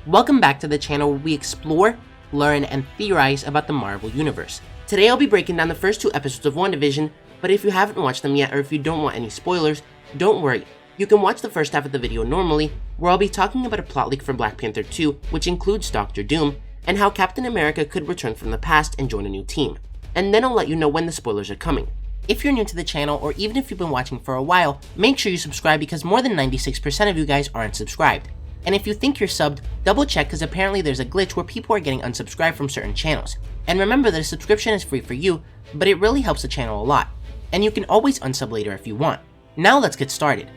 Welcome back to the channel where we explore, learn, and theorize about the Marvel Universe. Today I'll be breaking down the first 2 episodes of WandaVision, but if you haven't watched them yet or if you don't want any spoilers, don't worry. You can watch the first half of the video normally, where I'll be talking about a plot leak for Black Panther 2, which includes Doctor Doom, and how Captain America could return from the past and join a new team. And then I'll let you know when the spoilers are coming. If you're new to the channel, or even if you've been watching for a while, make sure you subscribe because more than 96% of you guys aren't subscribed. And if you think you're subbed, double check because apparently there's a glitch where people are getting unsubscribed from certain channels. And remember that a subscription is free for you, but it really helps the channel a lot. And you can always unsub later if you want. Now let's get started.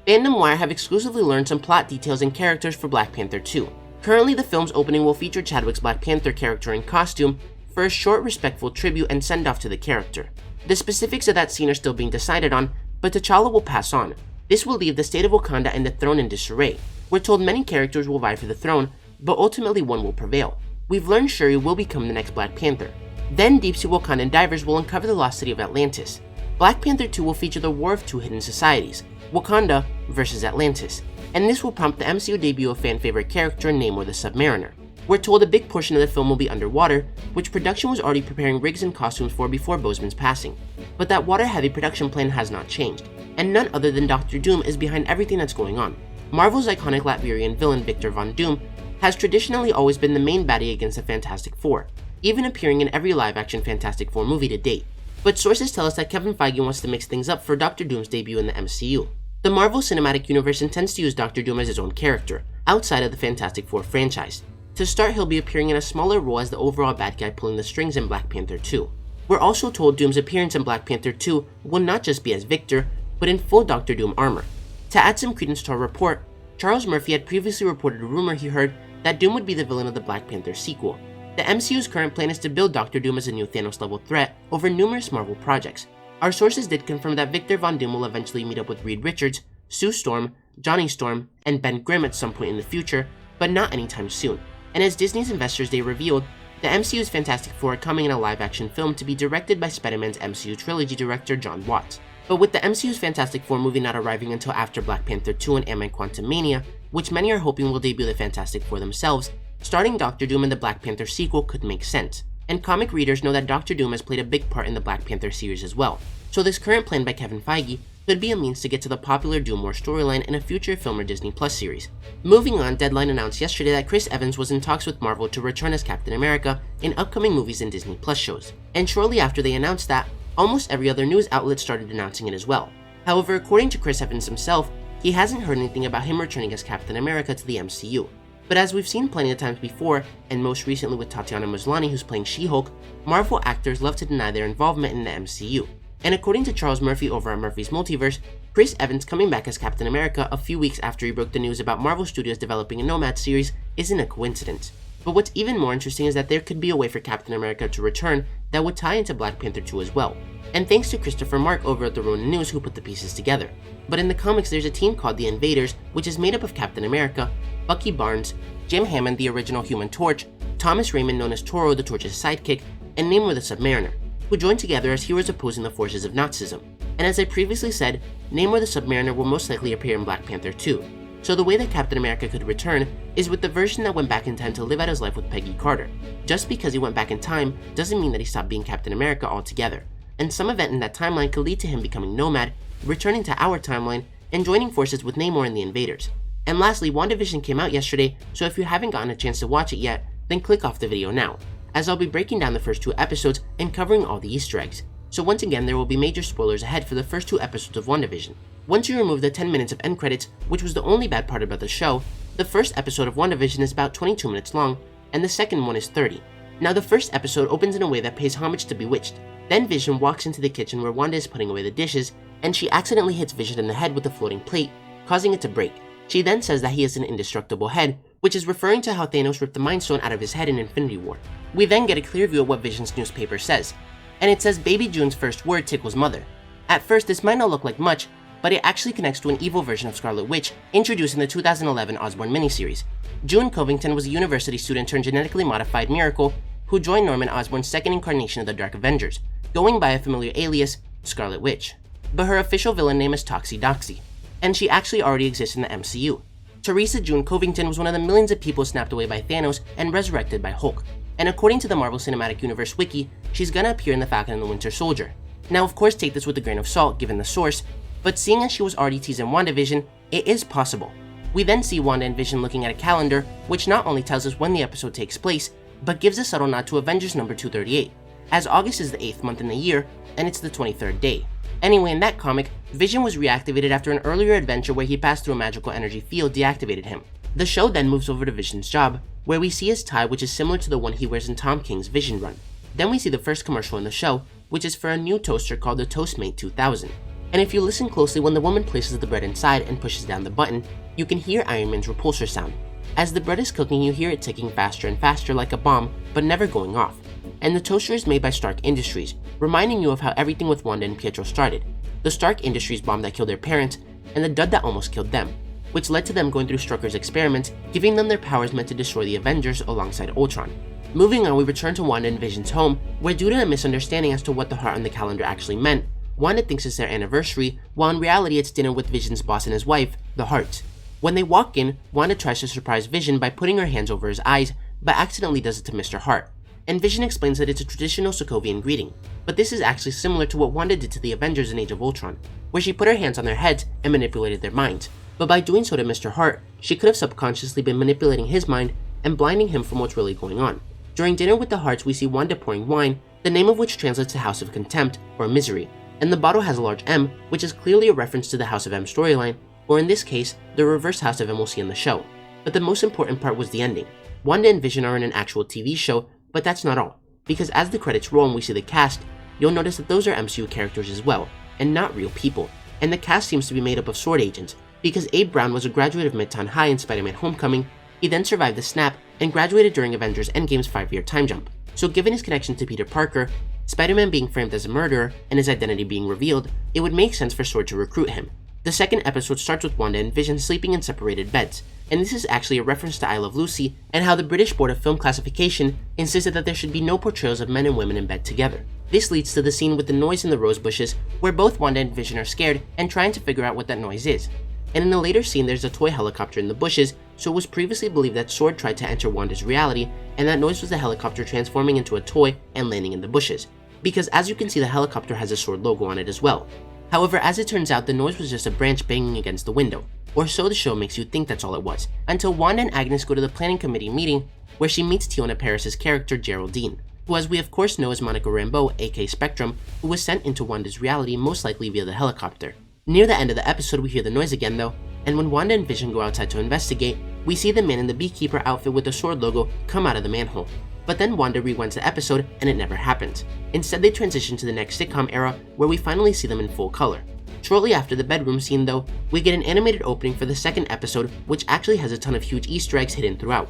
Fandom Wire have exclusively learned some plot details and characters for Black Panther 2. Currently, the film's opening will feature Chadwick's Black Panther character in costume for a short, respectful tribute and send-off to the character. The specifics of that scene are still being decided on, but T'Challa will pass on. This will leave the state of Wakanda and the throne in disarray. We're told many characters will vie for the throne, but ultimately one will prevail. We've learned Shuri will become the next Black Panther. Then deep-sea Wakandan divers will uncover the lost city of Atlantis. Black Panther 2 will feature the War of Two Hidden Societies, Wakanda versus Atlantis, and this will prompt the MCU debut of fan-favorite character Namor the Sub-Mariner. We're told a big portion of the film will be underwater, which production was already preparing rigs and costumes for before Boseman's passing. But that water-heavy production plan has not changed, and none other than Doctor Doom is behind everything that's going on. Marvel's iconic Latverian villain Victor Von Doom has traditionally always been the main baddie against the Fantastic Four, even appearing in every live-action Fantastic Four movie to date. But sources tell us that Kevin Feige wants to mix things up for Doctor Doom's debut in the MCU. The Marvel Cinematic Universe intends to use Doctor Doom as his own character, outside of the Fantastic Four franchise. To start, he'll be appearing in a smaller role as the overall bad guy pulling the strings in Black Panther 2. We're also told Doom's appearance in Black Panther 2 will not just be as Victor, but in full Doctor Doom armor. To add some credence to our report, Charles Murphy had previously reported a rumor he heard that Doom would be the villain of the Black Panther sequel. The MCU's current plan is to build Doctor Doom as a new Thanos-level threat over numerous Marvel projects. Our sources did confirm that Victor Von Doom will eventually meet up with Reed Richards, Sue Storm, Johnny Storm, and Ben Grimm at some point in the future, but not anytime soon. And as Disney's Investors Day revealed, the MCU's Fantastic Four are coming in a live-action film to be directed by Spider-Man's MCU trilogy director Jon Watts. But with the MCU's Fantastic Four movie not arriving until after Black Panther 2 and Ant-Man Quantumania, which many are hoping will debut the Fantastic Four themselves, starting Doctor Doom in the Black Panther sequel could make sense. And comic readers know that Doctor Doom has played a big part in the Black Panther series as well. So this current plan by Kevin Feige could be a means to get to the popular Doomwar storyline in a future film or Disney Plus series. Moving on, Deadline announced yesterday that Chirs Evans was in talks with Marvel to return as Captain America in upcoming movies and Disney Plus shows. And shortly after they announced that, almost every other news outlet started announcing it as well. However, according to Chirs Evans himself, he hasn't heard anything about him returning as Captain America to the MCU. But as we've seen plenty of times before, and most recently with Tatiana Maslany who's playing She-Hulk, Marvel actors love to deny their involvement in the MCU. And according to Charles Murphy over at Murphy's Multiverse, Chirs Evans coming back as Captain America a few weeks after he broke the news about Marvel Studios developing a Nomad series isn't a coincidence. But what's even more interesting is that there could be a way for Captain America to return that would tie into Black Panther 2 as well. And thanks to Christopher Marc over at the Ronin News who put the pieces together. But in the comics there's a team called the Invaders, which is made up of Captain America, Bucky Barnes, Jim Hammond the original Human Torch, Thomas Raymond known as Toro the Torch's sidekick, and Namor the Sub-Mariner, who joined together as heroes opposing the forces of Nazism. And as I previously said, Namor the Sub-Mariner will most likely appear in Black Panther 2. So the way that Captain America could return is with the version that went back in time to live out his life with Peggy Carter. Just because he went back in time doesn't mean that he stopped being Captain America altogether. And some event in that timeline could lead to him becoming Nomad, returning to our timeline, and joining forces with Namor and the Invaders. And lastly, WandaVision came out yesterday, so if you haven't gotten a chance to watch it yet, then click off the video now, as I'll be breaking down the first 2 episodes and covering all the Easter eggs. So once again, there will be major spoilers ahead for the first 2 episodes of WandaVision. Once you remove the 10 minutes of end credits, which was the only bad part about the show, the first episode of WandaVision is about 22 minutes long, and the second one is 30. Now the first episode opens in a way that pays homage to Bewitched. Then Vision walks into the kitchen where Wanda is putting away the dishes, and she accidentally hits Vision in the head with a floating plate, causing it to break. She then says that he has an indestructible head, which is referring to how Thanos ripped the Mind Stone out of his head in Infinity War. We then get a clear view of what Vision's newspaper says, and it says Baby June's first word tickles mother. At first this might not look like much, but it actually connects to an evil version of Scarlet Witch introduced in the 2011 Osborn miniseries. June Covington was a university student turned genetically modified miracle who joined Norman Osborn's second incarnation of the Dark Avengers, going by a familiar alias, Scarlet Witch. But her official villain name is Toxie Doxie. and she actually already exists in the MCU. Teresa June Covington was one of the millions of people snapped away by Thanos and resurrected by Hulk, and according to the Marvel Cinematic Universe wiki, she's gonna appear in The Falcon and the Winter Soldier. Now of course take this with a grain of salt given the source, but seeing as she was already teased in WandaVision, it is possible. We then see Wanda and Vision looking at a calendar, which not only tells us when the episode takes place, but gives a subtle nod to Avengers number 238, as August is the 8th month in the year, and it's the 23rd day. Anyway, in that comic, Vision was reactivated after an earlier adventure where he passed through a magical energy field deactivated him. The show then moves over to Vision's job, where we see his tie which is similar to the one he wears in Tom King's Vision run. Then we see the first commercial in the show, which is for a new toaster called the Toastmate 2000. And if you listen closely, when the woman places the bread inside and pushes down the button, you can hear Iron Man's repulsor sound. As the bread is cooking, you hear it ticking faster and faster like a bomb, but never going off. And the toaster is made by Stark Industries, reminding you of how everything with Wanda and Pietro started. The Stark Industries bomb that killed their parents, and the dud that almost killed them, which led to them going through Strucker's experiments, giving them their powers meant to destroy the Avengers alongside Ultron. Moving on, we return to Wanda and Vision's home, where due to a misunderstanding as to what the heart on the calendar actually meant, Wanda thinks it's their anniversary, while in reality it's dinner with Vision's boss and his wife, the Hearts. When they walk in, Wanda tries to surprise Vision by putting her hands over his eyes, but accidentally does it to Mr. Hart. And Vision explains that it's a traditional Sokovian greeting, but this is actually similar to what Wanda did to the Avengers in Age of Ultron, where she put her hands on their heads and manipulated their minds. But by doing so to Mr. Hart, she could have subconsciously been manipulating his mind and blinding him from what's really going on. During dinner with the Hearts, we see Wanda pouring wine, the name of which translates to House of Contempt, or Misery, and the bottle has a large M, which is clearly a reference to the House of M storyline, or in this case, the reverse House of M we'll see in the show. But the most important part was the ending. Wanda and Vision are in an actual TV show, but that's not all, because as the credits roll and we see the cast, you'll notice that those are MCU characters as well, and not real people, and the cast seems to be made up of sword agents, because Abe Brown was a graduate of Midtown High in Spider-Man Homecoming, he then survived the snap and graduated during Avengers Endgame's 5-year time jump. So given his connection to Peter Parker, Spider-Man being framed as a murderer, and his identity being revealed, it would make sense for Sword to recruit him. The second episode starts with Wanda and Vision sleeping in separated beds, and this is actually a reference to I Love Lucy and how the British Board of Film Classification insisted that there should be no portrayals of men and women in bed together. This leads to the scene with the noise in the rose bushes, where both Wanda and Vision are scared and trying to figure out what that noise is. And in a later scene, there's a toy helicopter in the bushes, so it was previously believed that Sword tried to enter Wanda's reality, and that noise was the helicopter transforming into a toy and landing in the bushes. Because as you can see, the helicopter has a Sword logo on it as well. However, as it turns out, the noise was just a branch banging against the window, or so the show makes you think that's all it was, until Wanda and Agnes go to the planning committee meeting, where she meets Tiona Paris' character Geraldine, who as we of course know is Monica Rambeau, aka Spectrum, who was sent into Wanda's reality most likely via the helicopter. Near the end of the episode, we hear the noise again though, and when Wanda and Vision go outside to investigate, we see the man in the beekeeper outfit with the Sword logo come out of the manhole. But then Wanda rewinds the episode and it never happens. Instead, they transition to the next sitcom era where we finally see them in full color. Shortly after the bedroom scene though, we get an animated opening for the second episode, which actually has a ton of huge Easter eggs hidden throughout.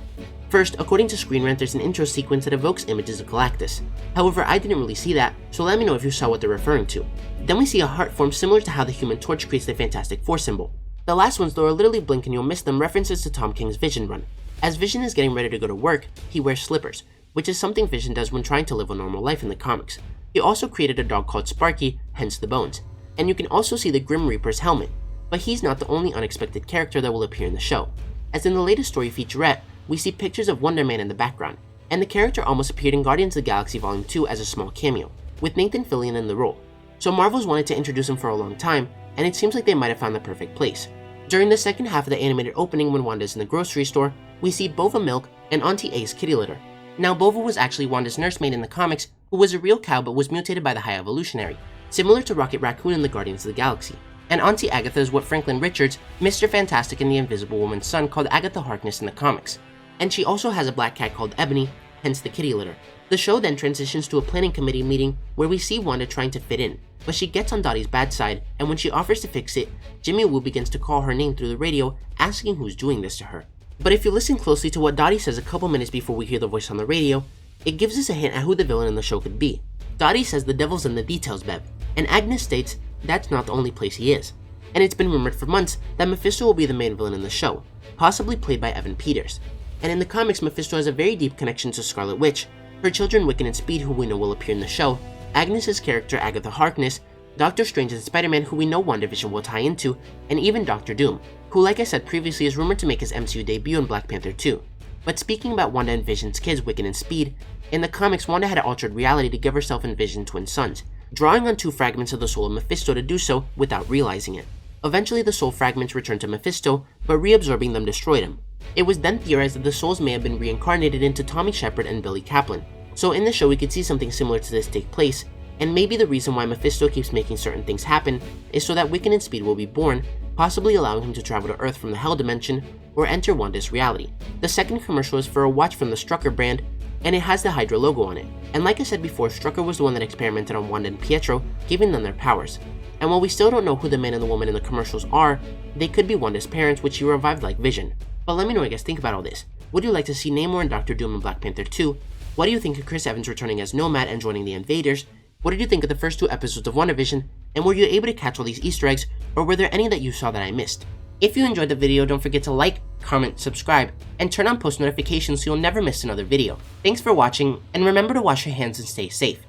First, according to Screen Rant, there's an intro sequence that evokes images of Galactus. However, I didn't really see that, so let me know if you saw what they're referring to. Then we see a heart form similar to how the Human Torch creates the Fantastic Four symbol. The last ones though are literally blink and you'll miss them, references to Tom King's Vision run. As Vision is getting ready to go to work, he wears slippers, which is something Vision does when trying to live a normal life in the comics. He also created a dog called Sparky, hence the bones. And you can also see the Grim Reaper's helmet, but he's not the only unexpected character that will appear in the show. As in the latest story featurette, we see pictures of Wonder Man in the background, and the character almost appeared in Guardians of the Galaxy Volume 2 as a small cameo, with Nathan Fillion in the role. So Marvel's wanted to introduce him for a long time, and it seems like they might have found the perfect place. During the second half of the animated opening when Wanda's in the grocery store, we see Bova Milk and Auntie A's kitty litter. Now Bova was actually Wanda's nursemaid in the comics, who was a real cow but was mutated by the High Evolutionary, similar to Rocket Raccoon in the Guardians of the Galaxy. And Auntie Agatha is what Franklin Richards, Mr. Fantastic and the Invisible Woman's son, called Agatha Harkness in the comics. And she also has a black cat called Ebony, hence the kitty litter. The show then transitions to a planning committee meeting where we see Wanda trying to fit in, but she gets on Dottie's bad side, and when she offers to fix it, Jimmy Woo begins to call her name through the radio, asking who's doing this to her. But if you listen closely to what Dottie says a couple minutes before we hear the voice on the radio, it gives us a hint at who the villain in the show could be. Dottie says the devil's in the details, Bev, and Agnes states that's not the only place he is. And it's been rumored for months that Mephisto will be the main villain in the show, possibly played by Evan Peters. And in the comics, Mephisto has a very deep connection to Scarlet Witch, her children Wiccan and Speed, who we know will appear in the show, Agnes's character Agatha Harkness, Doctor Strange and Spider-Man, who we know WandaVision will tie into, and even Doctor Doom, who like I said previously is rumored to make his MCU debut in Black Panther 2. But speaking about Wanda and Vision's kids, Wiccan and Speed, in the comics Wanda had altered reality to give herself and Vision twin sons, drawing on 2 fragments of the soul of Mephisto to do so without realizing it. Eventually the soul fragments returned to Mephisto, but reabsorbing them destroyed him. It was then theorized that the souls may have been reincarnated into Tommy Shepard and Billy Kaplan. So in the show we could see something similar to this take place, and maybe the reason why Mephisto keeps making certain things happen is so that Wiccan and Speed will be born, possibly allowing him to travel to Earth from the Hell Dimension or enter Wanda's reality. The second commercial is for a watch from the Strucker brand, and it has the Hydra logo on it. And like I said before, Strucker was the one that experimented on Wanda and Pietro, giving them their powers. And while we still don't know who the man and the woman in the commercials are, they could be Wanda's parents, which she revived like Vision. But let me know what you guys think about all this. Would you like to see Namor and Doctor Doom in Black Panther 2? What do you think of Chirs Evans returning as Nomad and joining the Invaders? What did you think of the first 2 episodes of WandaVision? And were you able to catch all these Easter eggs, or were there any that you saw that I missed? If you enjoyed the video, don't forget to like, comment, subscribe, and turn on post notifications so you'll never miss another video. Thanks for watching, and remember to wash your hands and stay safe.